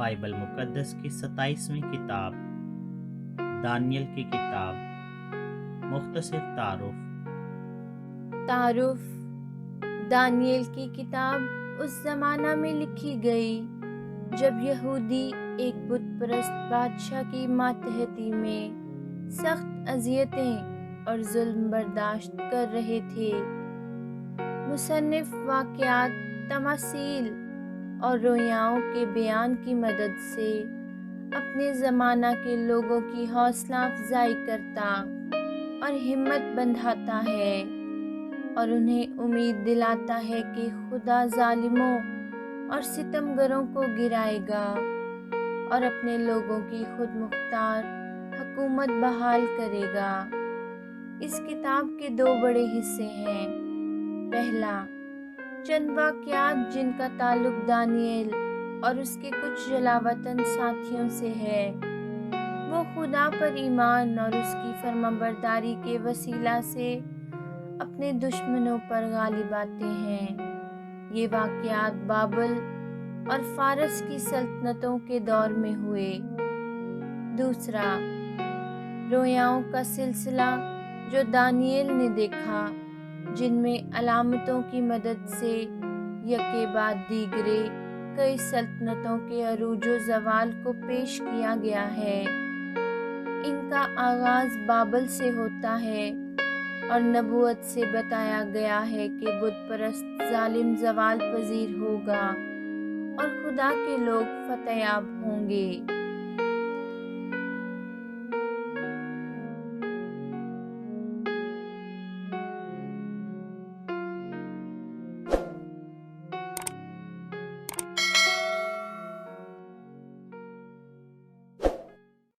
Bible مقدس کی 27ویں کتاب دانیل کی کتاب۔ مختصر تعارف۔ دانیل کی کتاب اس زمانہ میں لکھی گئی جب یہودی ایک بت پرست بادشاہ کی ماتحتی میں سخت اذیتیں اور ظلم برداشت کر رہے تھے۔ مصنف واقعات، تماثیل اور رویاؤں کے بیان کی مدد سے اپنے زمانہ کے لوگوں کی حوصلہ افزائی کرتا اور ہمت بندھاتا ہے، اور انہیں امید دلاتا ہے کہ خدا ظالموں اور ستمگروں کو گرائے گا اور اپنے لوگوں کی خود مختار حکومت بحال کرے گا۔ اس کتاب کے 2 بڑے حصے ہیں۔ پہلا، چند واقعات جن کا تعلق دانیل اور اس کے کچھ جلاوطن ساتھیوں سے ہے۔ وہ خدا پر ایمان اور اس کی فرمانبرداری کے وسیلہ سے اپنے دشمنوں پر غالب آتے ہیں۔ یہ واقعات بابل اور فارس کی سلطنتوں کے دور میں ہوئے۔ دوسرا، رویاؤں کا سلسلہ جو دانیل نے دیکھا، جن میں علامتوں کی مدد سے یکے بعد دیگرے کئی سلطنتوں کے عروج و زوال کو پیش کیا گیا ہے۔ ان کا آغاز بابل سے ہوتا ہے اور نبوت سے بتایا گیا ہے کہ بت پرست ظالم زوال پذیر ہوگا اور خدا کے لوگ فتح یاب ہوں گے۔